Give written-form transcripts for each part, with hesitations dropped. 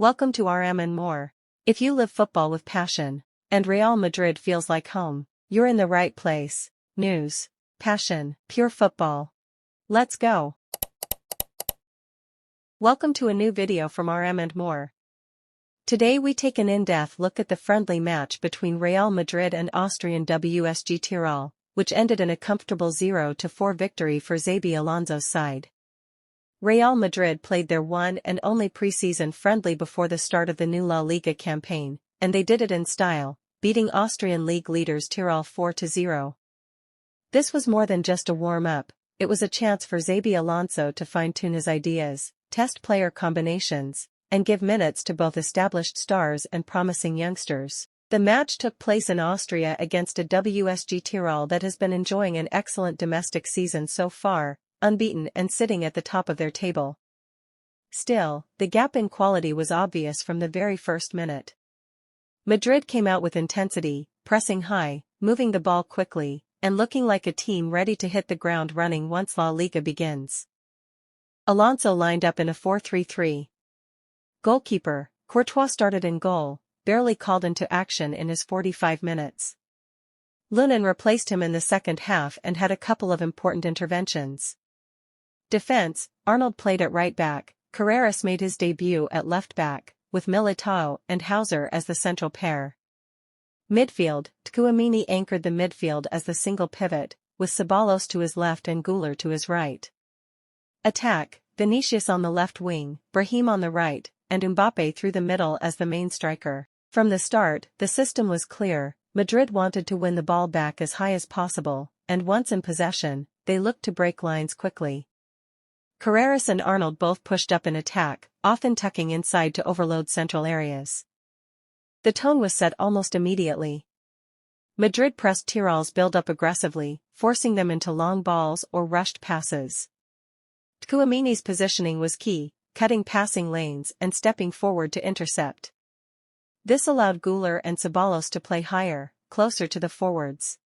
Welcome to RM and more. If you live football with passion, and Real Madrid feels like home, you're in the right place. News, passion, pure football. Let's go. Welcome to a new video from RM and more. Today we take an in-depth look at the friendly match between Real Madrid and Austrian WSG Tirol, which ended in a comfortable 0-4 victory for Xabi Alonso's side. Real Madrid played their one and only preseason friendly before the start of the new La Liga campaign, and they did it in style, beating Austrian league leaders Tirol 4-0. This was more than just a warm-up, it was a chance for Xabi Alonso to fine-tune his ideas, test player combinations, and give minutes to both established stars and promising youngsters. The match took place in Austria against a WSG Tirol that has been enjoying an excellent domestic season so far, unbeaten and sitting at the top of their table. Still, the gap in quality was obvious from the very first minute. Madrid came out with intensity, pressing high, moving the ball quickly, and looking like a team ready to hit the ground running once La Liga begins. Alonso lined up in a 4-3-3. Goalkeeper, Courtois started in goal, barely called into action in his 45 minutes. Lunin replaced him in the second half and had a couple of important interventions. Defense, Arnold played at right back, Carreras made his debut at left back, with Militao and Hauser as the central pair. Midfield, Tchouaméni anchored the midfield as the single pivot, with Ceballos to his left and Güler to his right. Attack, Vinicius on the left wing, Brahim on the right, and Mbappé through the middle as the main striker. From the start, the system was clear. Madrid wanted to win the ball back as high as possible, and once in possession, they looked to break lines quickly. Carreras and Arnold both pushed up in attack, often tucking inside to overload central areas. The tone was set almost immediately. Madrid pressed Tirol's build-up aggressively, forcing them into long balls or rushed passes. Tchouaméni's positioning was key, cutting passing lanes and stepping forward to intercept. This allowed Güler and Ceballos to play higher, closer to the forwards.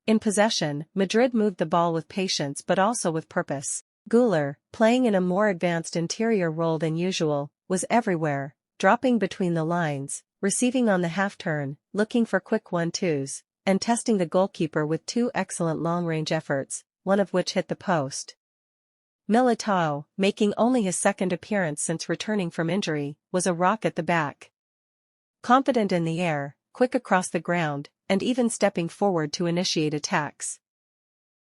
In possession, Madrid moved the ball with patience but also with purpose. Güler, playing in a more advanced interior role than usual, was everywhere, dropping between the lines, receiving on the half-turn, looking for quick 1-2s, and testing the goalkeeper with two excellent long-range efforts, one of which hit the post. Militao, making only his second appearance since returning from injury, was a rock at the back. Confident in the air, quick across the ground, and even stepping forward to initiate attacks.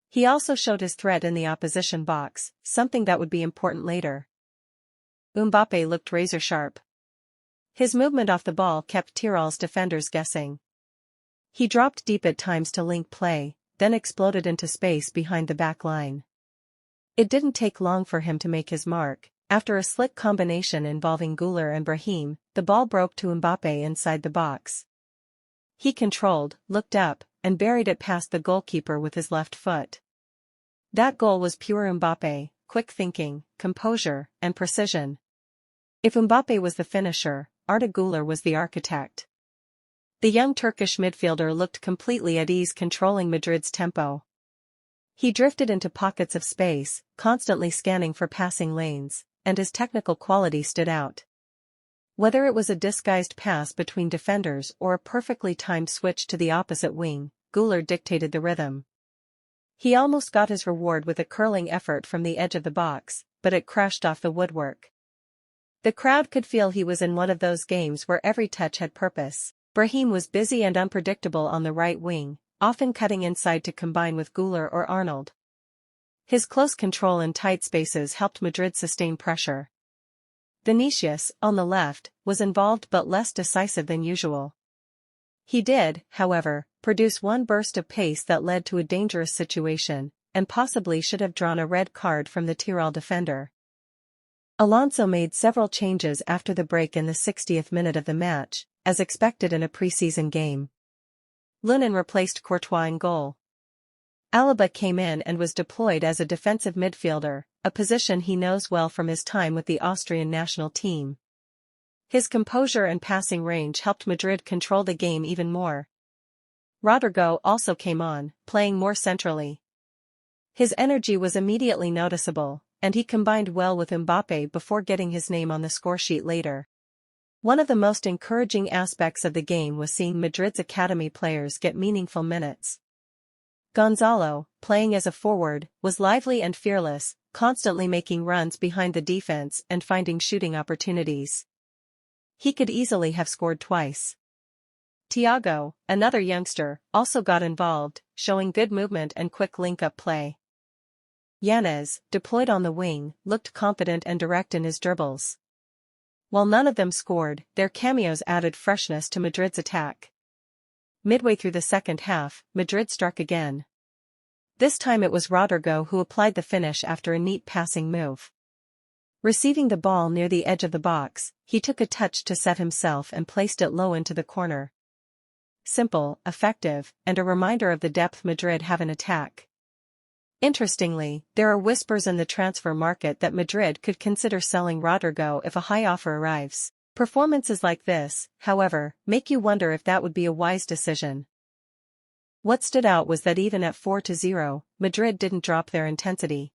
He also showed his threat in the opposition box, something that would be important later. Mbappé looked razor-sharp. His movement off the ball kept Tirol's defenders guessing. He dropped deep at times to link play, then exploded into space behind the back line. It didn't take long for him to make his mark. After a slick combination involving Güler and Brahim, the ball broke to Mbappé inside the box. He controlled, looked up, and buried it past the goalkeeper with his left foot. That goal was pure Mbappé, quick thinking, composure, and precision. If Mbappé was the finisher, Arda Güler was the architect. The young Turkish midfielder looked completely at ease controlling Madrid's tempo. He drifted into pockets of space, constantly scanning for passing lanes, and his technical quality stood out. Whether it was a disguised pass between defenders or a perfectly timed switch to the opposite wing, Güler dictated the rhythm. He almost got his reward with a curling effort from the edge of the box, but it crashed off the woodwork. The crowd could feel he was in one of those games where every touch had purpose. Brahim was busy and unpredictable on the right wing, often cutting inside to combine with Güler or Arnold. His close control in tight spaces helped Madrid sustain pressure. Vinicius, on the left, was involved but less decisive than usual. He did, however, produce one burst of pace that led to a dangerous situation, and possibly should have drawn a red card from the Tirol defender. Alonso made several changes after the break in the 60th minute of the match, as expected in a preseason game. Lunin replaced Courtois in goal. Alaba came in and was deployed as a defensive midfielder, a position he knows well from his time with the Austrian national team. His composure and passing range helped Madrid control the game even more. Rodrigo also came on, playing more centrally. His energy was immediately noticeable, and he combined well with Mbappé before getting his name on the scoresheet later. One of the most encouraging aspects of the game was seeing Madrid's academy players get meaningful minutes. Gonzalo, playing as a forward, was lively and fearless, constantly making runs behind the defense and finding shooting opportunities. He could easily have scored twice. Thiago, another youngster, also got involved, showing good movement and quick link-up play. Yanez, deployed on the wing, looked confident and direct in his dribbles. While none of them scored, their cameos added freshness to Madrid's attack. Midway through the second half, Madrid struck again. This time it was Rodrigo who applied the finish after a neat passing move. Receiving the ball near the edge of the box, he took a touch to set himself and placed it low into the corner. Simple, effective, and a reminder of the depth Madrid have in attack. Interestingly, there are whispers in the transfer market that Madrid could consider selling Rodrigo if a high offer arrives. Performances like this, however, make you wonder if that would be a wise decision. What stood out was that even at 4-0, Madrid didn't drop their intensity.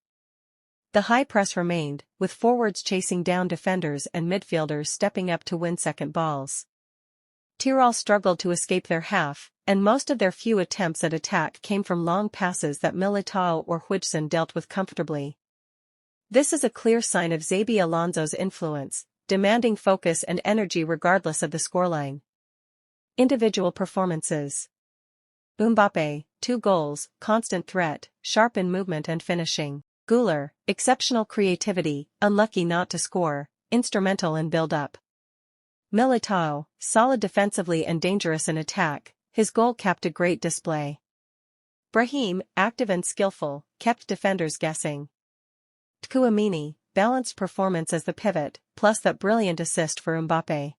The high press remained, with forwards chasing down defenders and midfielders stepping up to win second balls. Tirol struggled to escape their half, and most of their few attempts at attack came from long passes that Militao or Güler dealt with comfortably. This is a clear sign of Xabi Alonso's influence, demanding focus and energy regardless of the scoreline. Individual performances. Mbappé, 2 goals, constant threat, sharp in movement and finishing. Güler, exceptional creativity, unlucky not to score, instrumental in build-up. Militao, solid defensively and dangerous in attack, his goal capped a great display. Brahim, active and skillful, kept defenders guessing. Tchouaméni, balanced performance as the pivot, plus that brilliant assist for Mbappé.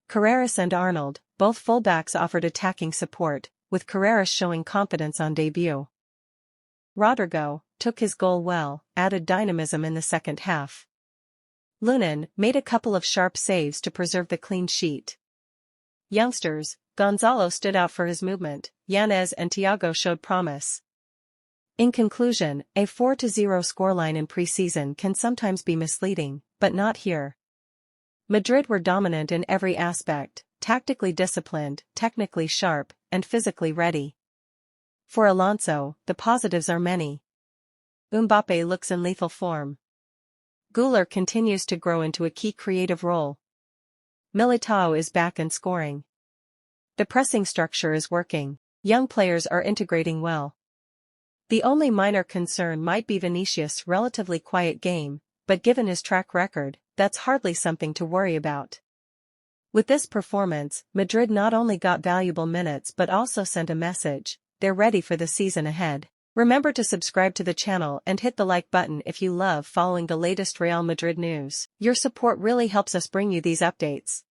Carreras and Arnold, both fullbacks offered attacking support, with Carreras showing confidence on debut. Rodrigo, took his goal well, added dynamism in the second half. Lunin made a couple of sharp saves to preserve the clean sheet. Youngsters, Gonzalo stood out for his movement, Yanez and Thiago showed promise. In conclusion, a 4-0 scoreline in preseason can sometimes be misleading, but not here. Madrid were dominant in every aspect, tactically disciplined, technically sharp, and physically ready. For Alonso, the positives are many. Mbappé looks in lethal form. Güler continues to grow into a key creative role. Militao is back and scoring. The pressing structure is working. Young players are integrating well. The only minor concern might be Vinicius' relatively quiet game, but given his track record, that's hardly something to worry about. With this performance, Madrid not only got valuable minutes but also sent a message: they're ready for the season ahead. Remember to subscribe to the channel and hit the like button if you love following the latest Real Madrid news. Your support really helps us bring you these updates.